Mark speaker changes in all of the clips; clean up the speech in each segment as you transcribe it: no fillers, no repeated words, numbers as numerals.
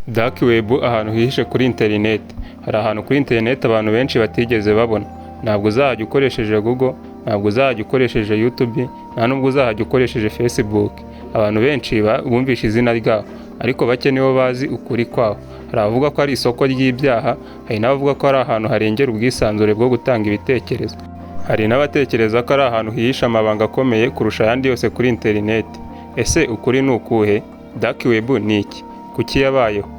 Speaker 1: Dark web ahantu hihishe kuri internet. Hari ahantu kuri internet abantu benshi batigeze babona. Ntabwo uzajya ukoresheje Google, ntabwo uzajya ukoresheje YouTube, nta nubwo uzajya ukoresheje Facebook. Abantu benshi bumvisha izina ryaho, ariko bake nibo bazi ukuri kwaho. Hari abavuga ko ari isoko ry'ibyaha, hari n'abavuga ko ari ahantu harengera ubwisanzure bwo gutanga ibitekerezo. Hari n'abatekereza ko ari ahantu hihisha amabanga akomeye kurusha ayandi yose kuri internet. Ese ukuri ni ukuhe? Dark web ni iki? Kuki yabayeho?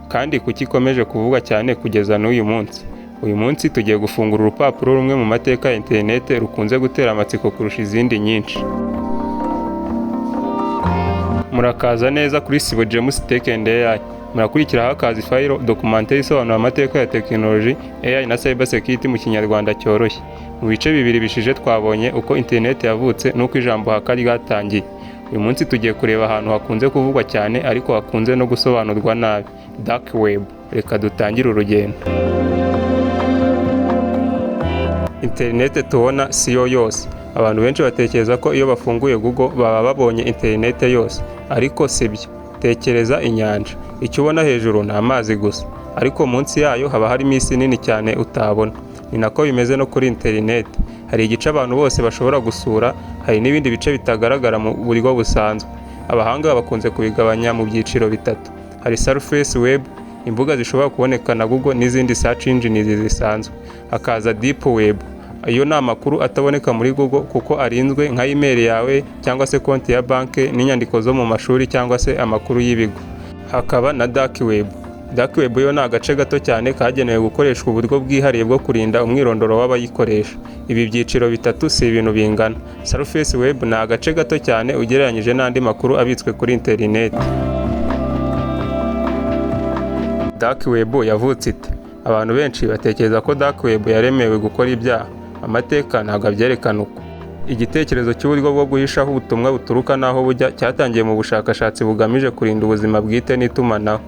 Speaker 1: Kandi kuki ikomeje kuvugwa cyane kugeza n'uyu munsi? Uyu munsi tugiye gufungura urupapuro rumwe mu mateka ya internet rukunze gutera amatsiko kurusha izindi nyinshi. Murakaza neza kuri Sibo James Tech and AI. Murakurikiraho akazi file documentaire isobanura amateka ya technology, AI na cyber security mu kinyarwanda cyoroshye. Mu bice bibiri bishije twabonye uko internet yavutse n'uko ijambo haka ryatangiye. Uyu munsi tugiye kureba ahantu hakunze kuvugwa cyane ariko hakunze no gusobanurwa nabi, dark web. Reka dutangire urugendo. Internet tubona siyo yose. Abantu benshi batekereza ko iyo bafunguye Google baba babonye internet yose, ariko sibyo. Tekereza inyanja. Icyo ubona hejuru ni amazi gusa, ariko munsi yayo haba harimo isi nini cyane utabona. Ni nako bimeze no kuri internet. Hari igice abantu bose bashobora gusura, hari n'ibindi bice bitagaragara mu buryo busanzwe. Abahanga bakunze kubigabanya mu byiciro bitatu. Hari surface web, imbuga zishobora kuboneka na Google n'izindi search engines zisanzwe. Hakaza deep web, iyo ni amakuru ataboneka muri Google kuko arinzwe nka email yawe cyangwa se konti ya banki n'inyandiko zo mu mashuri cyangwa se amakuru y'ibigo. Hakaba na dark web. Dark web yo ni agace gato cyane kagenewe gukoreshwa uburyo bwihariye bwo kurinda umwirondoro w'abayikoresha. Ibi byiciro bitatu si ibintu bingana. Surface web ni agace gato cyane ugereranyije n'andi makuru abitswe kuri internet. Dark web yavutse ite? Abantu benshi batekereza ko dark web yaremewe gukora ibyaha. Amateka ntabwo abyerekana uko. Igitekerezo cy'uburyo bwo guhishaho ubutumwa buturuka naho bujya cyatangiye mu bushakashatsi bugamije kurinda ubuzima bwite n'itumanaho.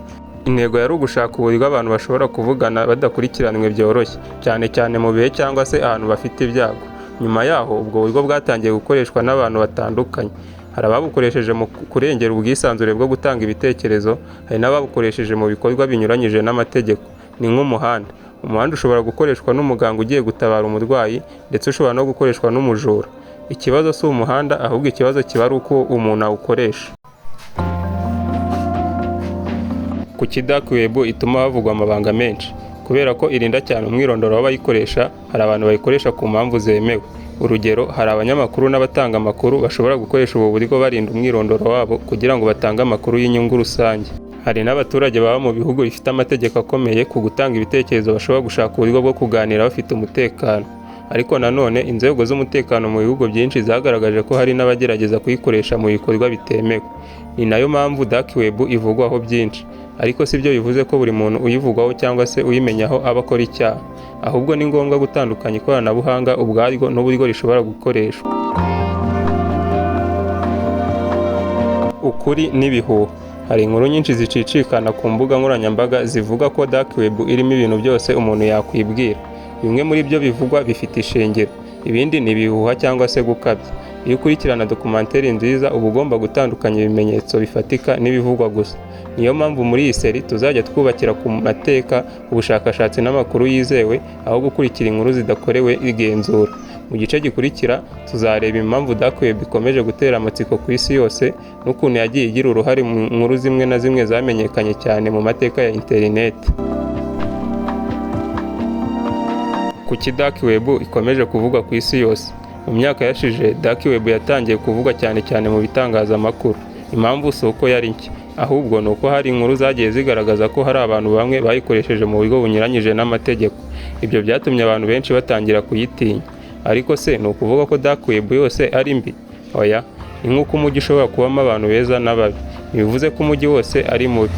Speaker 1: Intego yari ugushaka uburyo abantu bashobora kuvugana badakurikiranwe byoroshye, cyane cyane mu bihe cyangwa se ahantu bafite ibyago. Nyuma yaho ubwo buryo bwatangiye gukoreshwa n'abantu batandukanye. Hari ababukoresheje mu kurengera ubwisanzure bwo gutanga ibitekerezo, hari n'ababukoresheje mu bikorwa binyuranyije n'amategeko. Ni nk'umuhanda. Umuhanda ushobora gukoreshwa n'umuganga ugiye gutabara umurwayi, ndetse ushobora no gukoreshwa n'umujura. Ikibazo si umuhanda, ahubwo ikibazo kiba ari uko umuntu awukoresha. Kuki dark web ituma havugwa amabanga menshi? Kubera ko irinda cyane umwirondoro w'abayikoresha. Hari abantu bayikoresha ku mpamvu zemewe. Urugero, hari abanyamakuru n'abatanga amakuru bashobora gukoresha ubu buryo barinda umwirondoro wabo kugira ngo batange amakuru y'inyungu rusange. Hari n'abaturage baba mu bihugu bifite amategeko akomeye ku gutanga ibitekerezo bashobora gushaka uburyo bwo kuganira bafite umutekano. Ariko nanone inzego z'umutekano mu bihugu byinshi zagaragaje ko hari n'abagerageza kuyikoresha mu bikorwa bitemewe. Ni nayo mpamvu dark web ivugwaho byinshi. Ariko si byo bivuze ko buri muntu uyivugwaho cyangwa se uyimenyaho aba akora icyaha. Ahubwo ni ngombwa gutandukanya ikoranabuhanga ubwaryo n'uburyo rishobora gukoreshwa. Ukuri n'ibihuha. Hari inkuru nyinshi zicicikana ku mbuga nkoranyambaga zivuga ko dark web irimo ibintu byose umuntu yakwibwira. Bimwe muri byo bivugwa bifite ishingiro, ibindi ni ibihuha cyangwa se gukabya. Iyo ukurikirana documentaire nziza uba ugomba gutandukanya ibimenyetso bifatika n'ibivugwa gusa. Niyo mpamvu muri iyi seri tuzajya twubakira ku mateka, ubushakashatsi n'amakuru yizewe, aho gukurikira inkuru zidakorewe igenzura. Mu gice gikurikira tuzareba impamvu dark web ikomeje gutera amatsiko ku isi yose n'ukuntu yagiye igira uruhare mu nkuru zimwe na zimwe zamenyekanye cyane mu mateka ya internet. Kuki dark web ikomeje kuvugwa ku isi yose? Mu myaka yashize dark web yatangiye kuvugwa cyane cyane mu bitangazamakuru. Impamvu si uko yari nshya, ahubwo ni uko hari inkuru zagiye zigaragaza ko hari abantu bamwe bayikoresheje mu buryo bunyuranyije n'amategeko. Ibyo byatumye abantu benshi batangira kuyitinya. Ariko se ni ukuvuga ko dark web yose ari mbi? Oya, ni nk'uko umujyi ushobora kubamo abantu beza n'ababi. Ntibivuze ko umujyi wose ari mubi.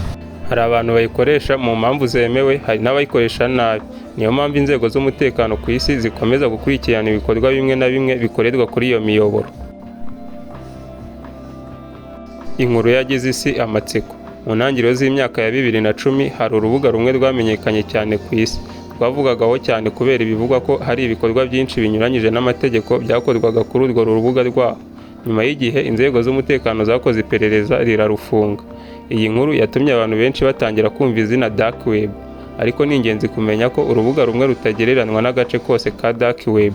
Speaker 1: Hari abantu bayikoresha mu mpamvu zemewe, hari n'abayikoresha nabi. Niyo mpamvu inzego z'umutekano ku isi zikomeza gukurikirana ibikorwa bimwe na bimwe bikorerwa kuri iyo miyoboro. Inkuru yagize isi amatsiko. Mu ntangiriro z'imyaka ya 2010 hari urubuga rumwe rwamenyekanye cyane ku isi. Rwavugagaho cyane kubera ibivugwa ko hari ibikorwa byinshi binyuranyije n'amategeko byakorwaga kuri urwo rubuga rwaho. Nyuma y'igihe inzego z'umutekano zakoze iperereza rirarufunga. Iyi nkuru yatumye abantu benshi batangira kumva izina Dark Web, ariko ni ingenzi kumenya ko urubuga rumwe rutagereranywa n'agace kose ka Dark Web.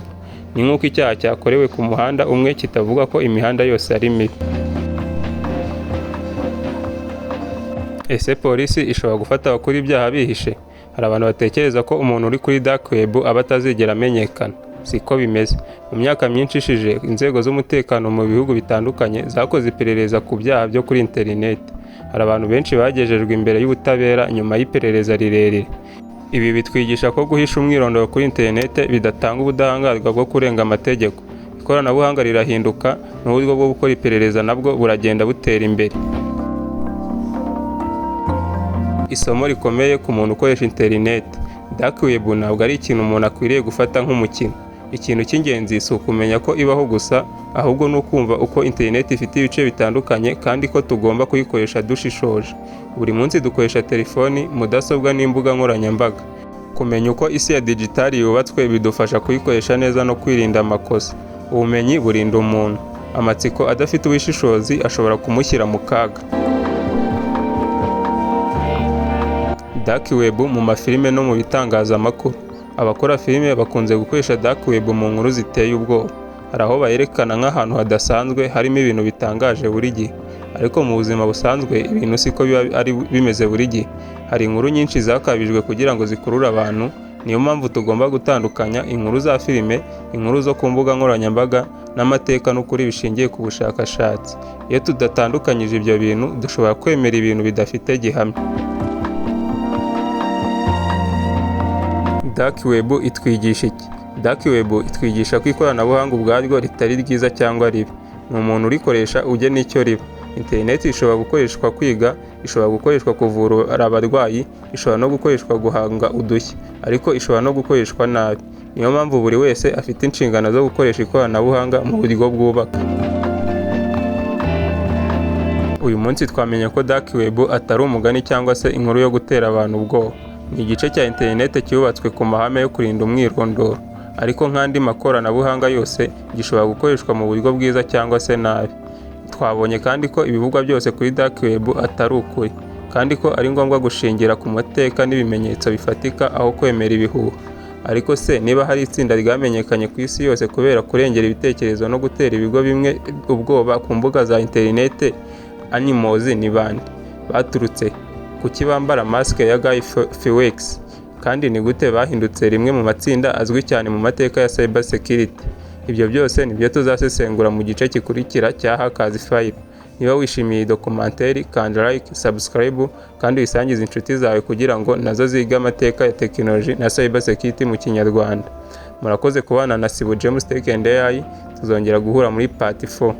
Speaker 1: Ni nk'uko icyaha cyakorewe ku muhanda umwe kitavuga ko imihanda yose ari mibi. Ese polisi ishobora gufata abakora ibyaha bihishe? Hari abantu batekereza ko umuntu uri kuri Dark Web aba atazigera amenyekana. Siko bimeze. Mu myaka myinshi ishize, inzego z'umutekano mu bihugu bitandukanye zakoze iperereza ku byaha byo kuri interineti. Hari abantu benshi bagejejwe imbere y'ubutabera nyuma y'iperereza rirerire. Ibi bitwigisha ko guhisha umwirondoro kuri interineti bidatanga ubudahangarwa bwo kurenga amategeko. Ikoranabuhanga rirahinduka, n'uburyo bwo gukora iperereza nabwo buragenda butera imbere. Isomo rikomeye ku muntu ukoresha interineti. Dark Web ntabwo ari ikintu umuntu akwiriye gufata nk'umukino. Ikintu cy'ingenzi si ukumenya ko ibaho gusa, ahubwo ni ukumva uko interineti ifite ibice bitandukanye kandi ko tugomba kuyikoresha dushishoje. Buri munsi dukoresha telefoni, mudasobwa n'imbuga nkoranyambaga. Kumenya uko isi ya digitali yubatswe bidufasha kuyikoresha neza no kwirinda amakosa. Ubumenyi burinda umuntu. Amatsiko adafite ubushishozi ashobora kumushyira mu kaga. Dark Web mu mafilime no mu bitangazamakuru. Abakora filime bakunze gukoresha Dark Web mu nkuru ziteye ubwoba. Hari aho bayerekana nk'ahantu hadasanzwe harimo ibintu bitangaje buri gihe. Ariko mu buzima busanzwe ibintu siko biba ari bimeze buri gihe. Hari inkuru nyinshi zakabijwe kugira ngo zikurure abantu. Niyo mpamvu tugomba gutandukanya inkuru za filime, inkuru zo ku mbuga nkoranyambaga n'amateka n'ukuri bishingiye ku bushakashatsi. Iyo tudatandukanyije ibyo bintu, dushobora kwemera ibintu bidafite gihamya. Dark Web itwigisha iki? Dark Web itwigisha ko ikoranabuhanga ubwaryo ritari ryiza cyangwa ribi. Ni umuntu urikoresha ugena icyo riba. Interineti ishobora gukoreshwa kwiga, ishobora gukoreshwa kuvura abarwayi, ishobora no gukoreshwa guhanga udushya, ariko ishobora no gukoreshwa nabi. Niyo mpamvu buri wese afite inshingano zo gukoresha ikoranabuhanga mu buryo bwubaka. Uyu munsi twamenye ko Dark Web atari umugani cyangwa se inkuru yo gutera abantu ubwoba. Ni igice cya interineti cyubatswe ku mahame yo kurinda umwirondoro, ariko nk'andi makoranabuhanga yose gishobora gukoreshwa mu buryo bwiza cyangwa se nabi. Twabonye kandi ko ibivugwa byose kuri Dark Web atari ukuri, kandi ko ari ngombwa gushingira ku mateka n'ibimenyetso bifatika aho kwemera ibihuha. Ariko se niba hari itsinda ryamenyekanye ku isi yose kubera kurengera ibitekerezo no gutera ibigo bimwe ubwoba ku mbuga za interineti, Animals ni bande? Baturutse kuki bambara masike ya Guy Fawkes? Kandi ni gute bahindutse rimwe mu matsinda azwi cyane mu mateka ya cyber security? Ibyo byose nibyo tuzasesengura mu gice gikurikira cya Hackers File. Niba wishimiye iyi dokumentari, kanda like, subscribe kandi uyisangize inshuti zawe kugira ngo nazo zige amateka ya tekinoloji na cyber security mu Kinyarwanda. Murakoze kubana na Sibo James Tech and AI. Tuzongera guhura muri part 4.